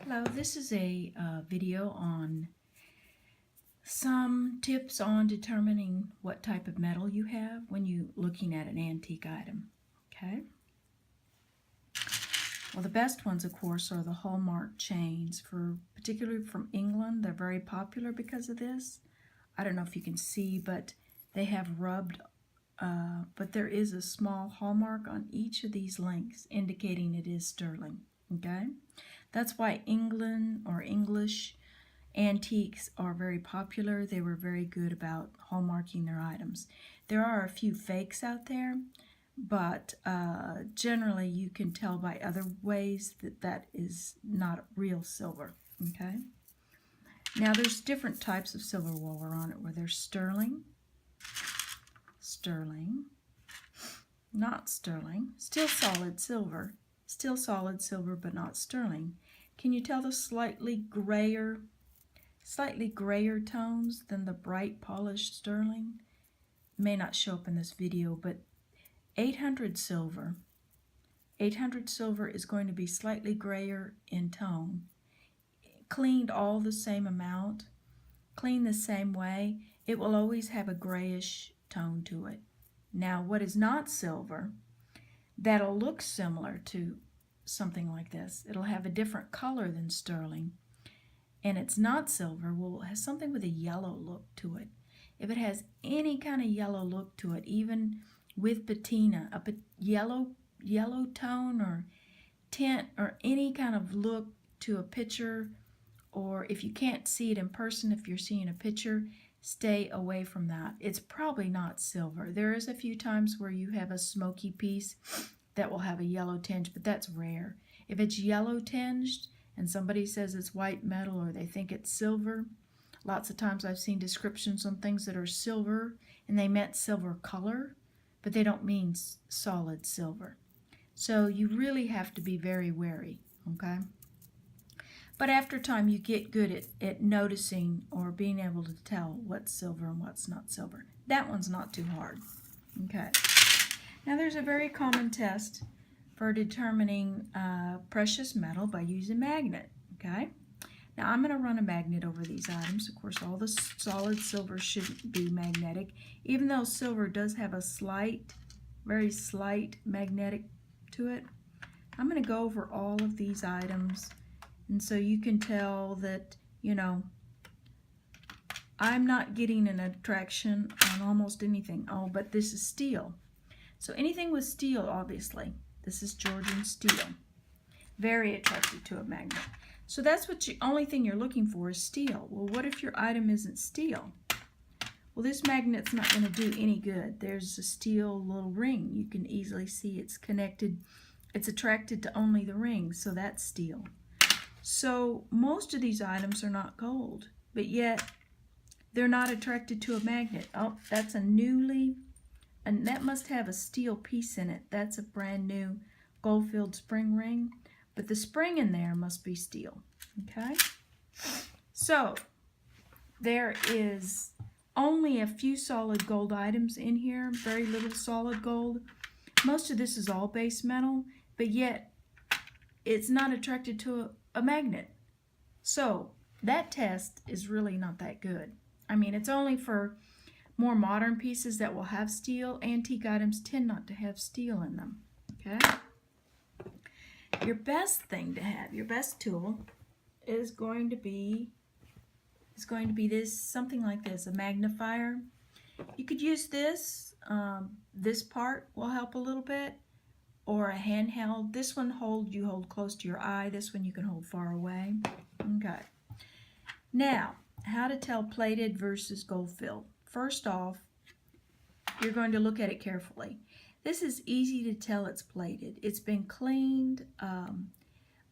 Hello, this is a video on some tips on determining what type of metal you have when you're looking at an antique item. Okay. Well, the best ones, of course, are the hallmark chains, particularly from England. They're very popular because of this. I don't know if you can see, but they have rubbed, but there is a small hallmark on each of these links indicating it is sterling. Okay. That's why England or English antiques are very popular. They were very good about hallmarking their items. There are a few fakes out there, but generally you can tell by other ways that that is not real silver. Okay. Now there's different types of silver while we're on it, where there's sterling, not sterling, still solid silver but not sterling. Can you tell the slightly grayer tones than the bright polished sterling? It may not show up in this video, but 800 silver is going to be slightly grayer in tone. Cleaned all the same amount, cleaned the same way, it will always have a grayish tone to it. Now, what is not silver, that'll look similar to something like this. It'll have a different color than sterling, and it's not silver, will have something with a yellow look to it. If it has any kind of yellow look to it, even with patina, a yellow tone or tint or any kind of look to a picture, or if you can't see it in person, if you're seeing a picture, stay away from that. It's probably not silver. There is a few times where you have a smoky piece that will have a yellow tinge, but that's rare. If it's yellow tinged and somebody says it's white metal or they think it's silver, lots of times I've seen descriptions on things that are silver and they meant silver color, but they don't mean solid silver. So you really have to be very wary, okay? But after time, you get good at noticing or being able to tell what's silver and what's not silver. That one's not too hard. Okay. Now there's a very common test for determining precious metal by using a magnet. Okay. Now I'm going to run a magnet over these items. Of course, all the solid silver shouldn't be magnetic, even though silver does have a very slight magnetic to it. I'm going to go over all of these items. And so you can tell that, I'm not getting an attraction on almost anything. Oh, but this is steel. So anything with steel, obviously. This is Georgian steel. Very attracted to a magnet. So that's what the only thing you're looking for is steel. Well, what if your item isn't steel? Well, this magnet's not going to do any good. There's a steel little ring. You can easily see it's connected. It's attracted to only the ring, so that's steel. So most of these items are not gold, but yet they're not attracted to a magnet. Oh, that's and that must have a steel piece in it. That's a brand new gold-filled spring ring, but the spring in there must be steel. Okay? So there is only a few solid gold items in here, very little solid gold. Most of this is all base metal, but yet it's not attracted to a magnet. So that test is really not that good. I mean, it's only for more modern pieces that will have steel. Antique items tend not to have steel in them. Okay? Your best thing to have, your best tool, is going to be this, something like this, a magnifier. You could use this. This part will help a little bit, or a handheld. This one you hold close to your eye. This one you can hold far away. Okay. Now, how to tell plated versus gold-filled. First off, you're going to look at it carefully. This is easy to tell it's plated. It's been cleaned,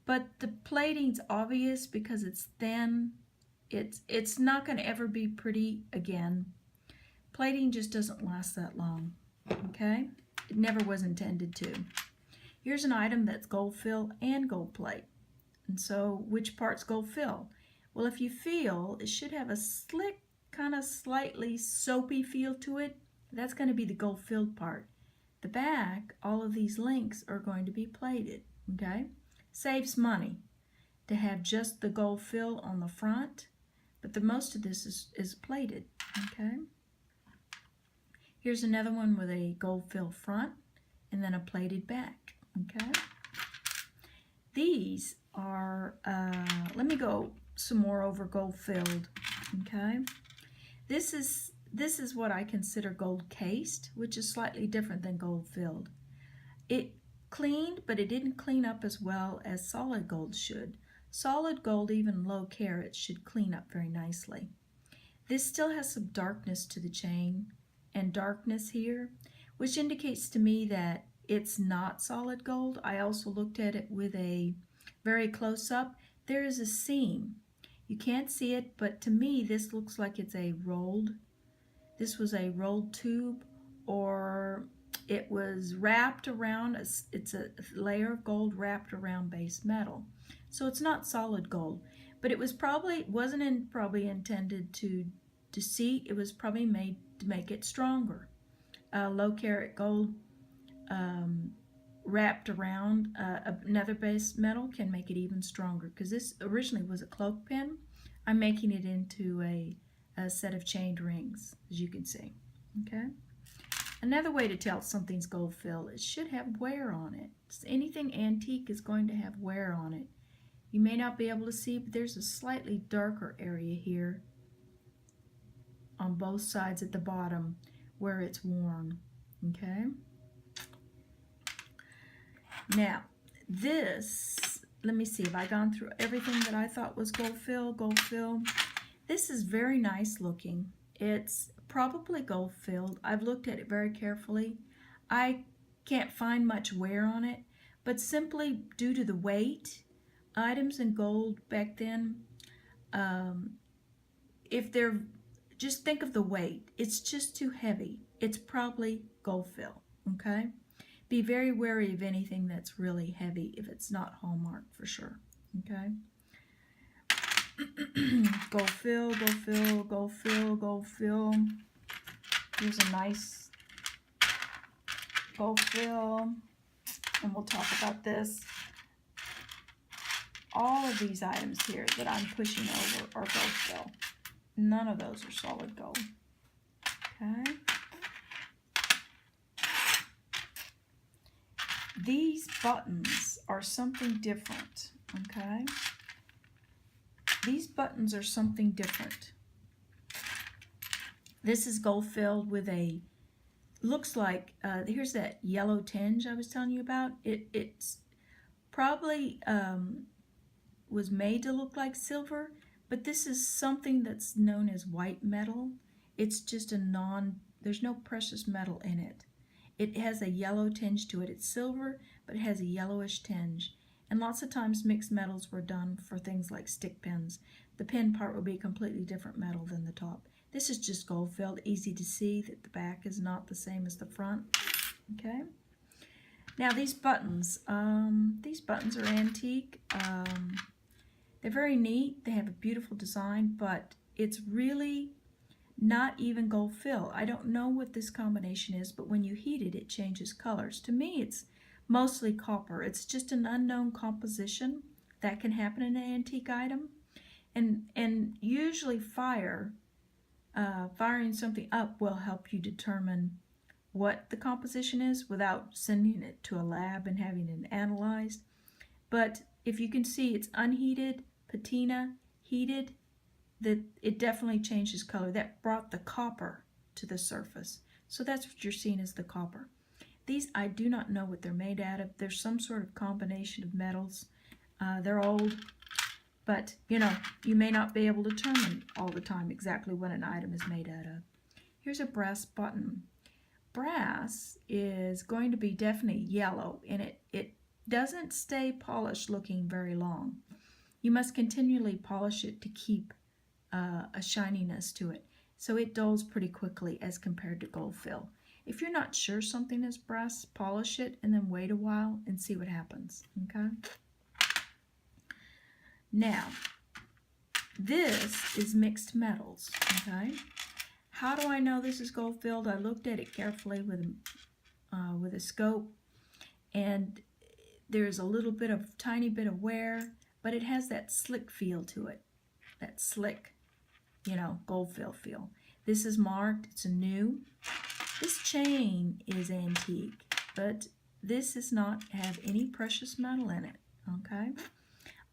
but the plating's obvious because it's thin. It's not going to ever be pretty again. Plating just doesn't last that long. Okay? It never was intended to. Here's an item that's gold fill and gold plate. And so, which part's gold fill? Well, if you feel, it should have a slick, kind of slightly soapy feel to it. That's going to be the gold filled part. The back, all of these links are going to be plated. Okay? Saves money. to have just the gold fill on the front, but the most of this is plated, okay? Here's another one with a gold fill front and then a plated back, okay? These are, let me go some more over gold filled, okay? This is what I consider gold cased, which is slightly different than gold filled. It cleaned, but it didn't clean up as well as solid gold should. Solid gold, even low carats, should clean up very nicely. This still has some darkness to the chain and darkness here, which indicates to me that it's not solid gold. I also looked at it with a very close up. There is a seam. You can't see it, but to me this looks like it's a rolled, this was a rolled tube, or it was wrapped around, it's a layer of gold wrapped around base metal. So it's not solid gold, but it was probably, wasn't probably intended to deceit. It was probably made to make it stronger. Low carat gold wrapped around another base metal can make it even stronger, because this originally was a cloak pin. I'm making it into a set of chained rings, as you can see, okay? Another way to tell if something's gold fill, it should have wear on it. Anything antique is going to have wear on it. You may not be able to see, but there's a slightly darker area here on both sides at the bottom where it's worn, okay? Now, this, let me see, have I gone through everything that I thought was gold fill? Gold fill. This is very nice looking. It's probably gold filled. I've looked at it very carefully. I can't find much wear on it, but simply due to the weight, items in gold back then, if they're, just think of the weight. It's just too heavy. It's probably gold fill, okay? Be very wary of anything that's really heavy if it's not Hallmark, for sure, okay? Gold fill, gold fill, gold fill, gold fill. Here's a nice gold fill, and we'll talk about this. All of these items here that I'm pushing over are gold fill. None of those are solid gold, okay? These buttons are something different, okay? These buttons are something different. This is gold filled with a, looks like, here's that yellow tinge I was telling you about. It's probably was made to look like silver, but this is something that's known as white metal. It's just a there's no precious metal in it. It has a yellow tinge to it. It's silver, but it has a yellowish tinge. And lots of times mixed metals were done for things like stick pins. The pin part will be a completely different metal than the top. This is just gold filled, easy to see that the back is not the same as the front. Okay. Now these buttons are antique. They're very neat. They have a beautiful design, but it's really not even gold fill. I don't know what this combination is, but when you heat it, it changes colors. To me, it's mostly copper. It's just an unknown composition that can happen in an antique item. And usually firing something up will help you determine what the composition is without sending it to a lab and having it analyzed. But if you can see, it's unheated, patina, heated, that it definitely changes color. That brought the copper to the surface. So that's what you're seeing as the copper. These, I do not know what they're made out of. There's some sort of combination of metals. They're old, but you know, you may not be able to determine all the time exactly what an item is made out of. Here's a brass button. Brass is going to be definitely yellow, and it doesn't stay polished looking very long. You must continually polish it to keep a shininess to it. So it dulls pretty quickly as compared to gold fill. If you're not sure something is brass, polish it and then wait a while and see what happens, okay? Now, this is mixed metals, okay? How do I know this is gold filled? I looked at it carefully with a scope, and there's a little bit of, tiny bit of wear. but it has that slick feel to it. That slick, you know, gold feel. This is marked, it's a new. This chain is antique, but this does not have any precious metal in it, okay?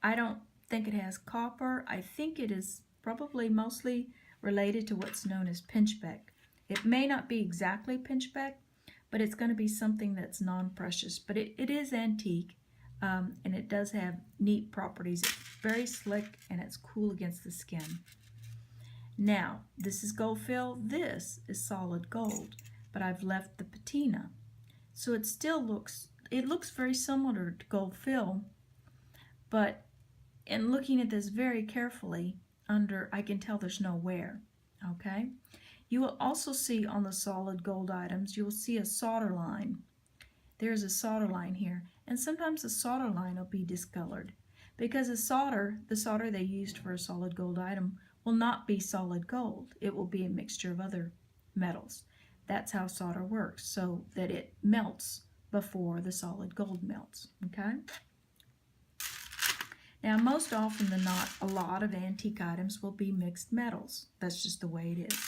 I don't think it has copper. I think it is probably mostly related to what's known as Pinchbeck. It may not be exactly Pinchbeck, but it's going to be something that's non-precious. But it is antique, and it does have neat properties. It's very slick, and it's cool against the skin. Now, this is gold fill. This is solid gold, but I've left the patina. So it still looks very similar to gold fill, but in looking at this very carefully, I can tell there's no wear, okay? You will also see on the solid gold items, you will see a solder line. There's a solder line here, and sometimes the solder line will be discolored because the solder they used for a solid gold item will not be solid gold. It will be a mixture of other metals. That's how solder works, so that it melts before the solid gold melts, okay? Now, most often than not, a lot of antique items will be mixed metals. That's just the way it is,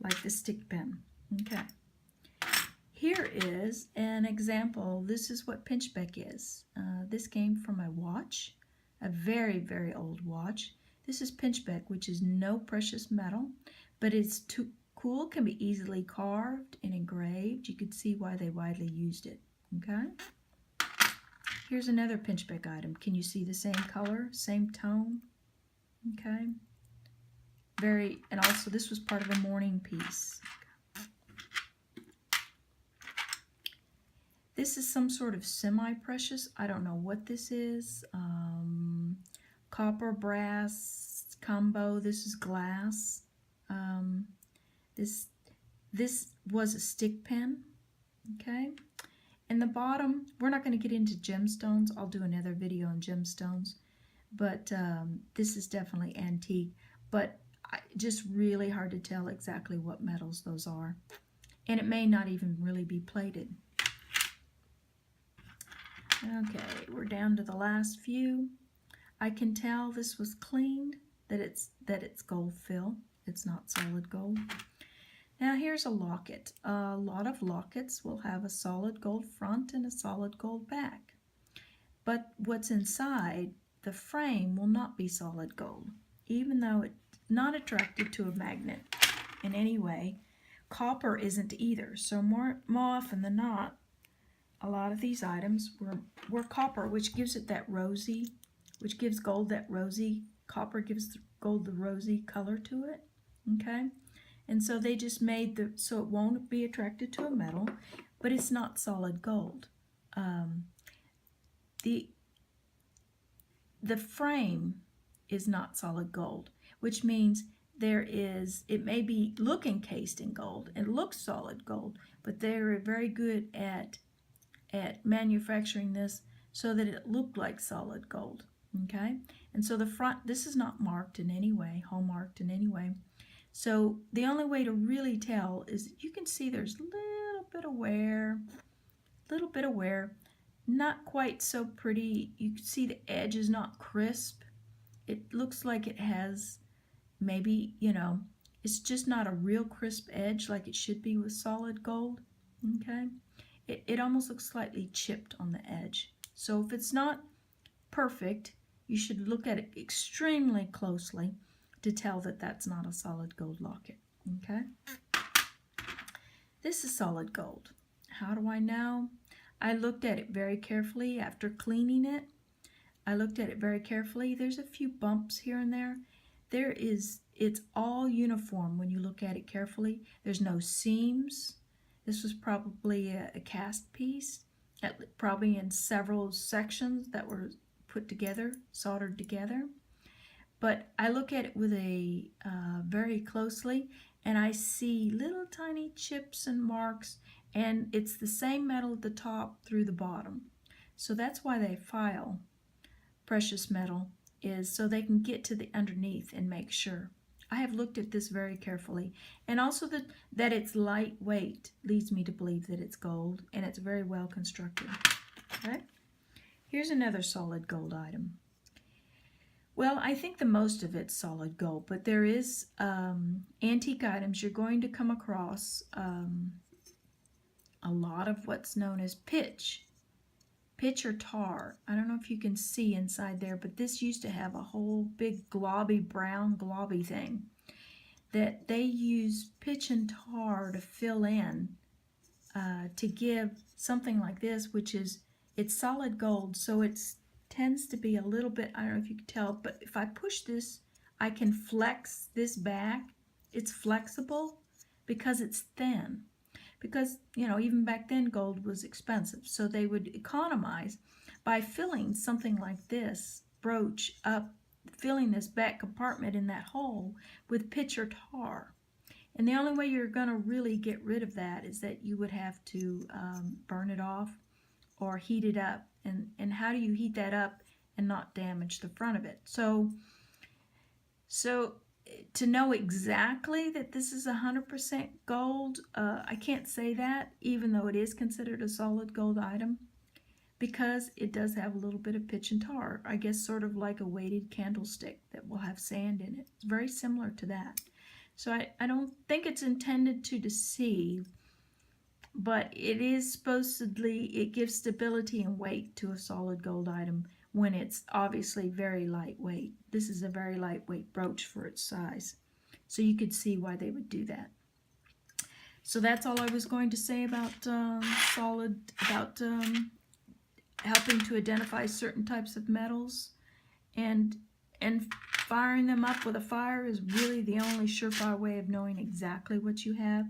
like the stick pin. Okay. Here is an example. This is what Pinchbeck is. This came from a watch, a very, very old watch. This is Pinchbeck, which is no precious metal, but it's too cool, can be easily carved and engraved. You can see why they widely used it. Okay. Here's another Pinchbeck item. Can you see the same color, same tone? Okay. And also this was part of a mourning piece. This is some sort of semi-precious. I don't know what this is. Copper, brass combo. This is glass. This was a stick pin. Okay. And the bottom, we're not going to get into gemstones. I'll do another video on gemstones. But this is definitely antique. But just really hard to tell exactly what metals those are. And it may not even really be plated. Okay, we're down to the last few. I can tell this was cleaned, that it's gold fill. It's not solid gold. Now here's a locket. A lot of lockets will have a solid gold front and a solid gold back. But what's inside the frame will not be solid gold, even though it's not attracted to a magnet in any way. Copper isn't either. So more often than not, a lot of these items were copper, which gives it that rosy, which gives gold that rosy. Copper gives gold the rosy color to it. Okay. And so they just made so it won't be attracted to a metal, but it's not solid gold. The frame is not solid gold, which means it may be look encased in gold. It looks solid gold, but they're very good at manufacturing this so that it looked like solid gold. Okay, and so the front, this is not marked in any way, hallmarked in any way. So the only way to really tell is you can see there's a little bit of wear, not quite so pretty. You can see the edge is not crisp. It looks like it has maybe, it's just not a real crisp edge like it should be with solid gold. Okay, it almost looks slightly chipped on the edge. So if it's not perfect, you should look at it extremely closely to tell that that's not a solid gold locket. Okay, this is solid gold. How do I know? I looked at it very carefully after cleaning it. I looked at it very carefully. There's a few bumps here and there. It's all uniform when you look at it carefully. There's no seams. This was probably a cast piece, probably in several sections that were put together, soldered together. But I look at it with very closely, and I see little tiny chips and marks, and it's the same metal at the top through the bottom. So that's why they file precious metal, is so they can get to the underneath and make sure. I have looked at this very carefully, and also that it's lightweight leads me to believe that it's gold, and it's very well constructed. Okay, here's another solid gold item. Well, I think the most of it's solid gold, but there is antique items. You're going to come across a lot of what's known as pitch or tar. I don't know if you can see inside there, but this used to have a whole big globby, brown globby thing that they use pitch and tar to fill in to give something like this, which is, it's solid gold, so it tends to be a little bit, I don't know if you can tell, but if I push this, I can flex this back. It's flexible because it's thin. Because, you know, even back then gold was expensive, so they would economize by filling something like this brooch up, filling this back compartment in that hole with pitch or tar. And the only way you're going to really get rid of that is that you would have to burn it off or heat it up. And how do you heat that up and not damage the front of it? So to know exactly that this is 100% gold, I can't say that, even though it is considered a solid gold item, because it does have a little bit of pitch and tar. I guess sort of like a weighted candlestick that will have sand in it. It's very similar to that. So I don't think it's intended to deceive, but it is supposedly, it gives stability and weight to a solid gold item when it's obviously very lightweight. This is a very lightweight brooch for its size. So you could see why they would do that. So that's all I was going to say about helping to identify certain types of metals, and firing them up with a fire is really the only surefire way of knowing exactly what you have.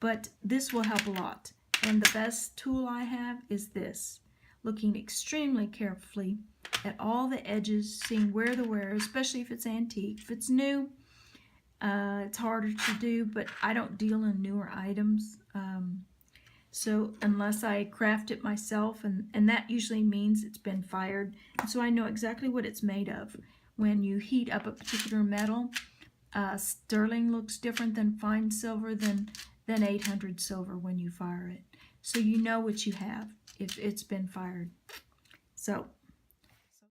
But this will help a lot. And the best tool I have is this. Looking extremely carefully at all the edges, seeing where the wear, especially if it's antique. If it's new, it's harder to do, but I don't deal in newer items. So unless I craft it myself, and that usually means it's been fired, and so I know exactly what it's made of. When you heat up a particular metal, sterling looks different than fine silver than 800 silver when you fire it. So you know what you have if it's been fired. So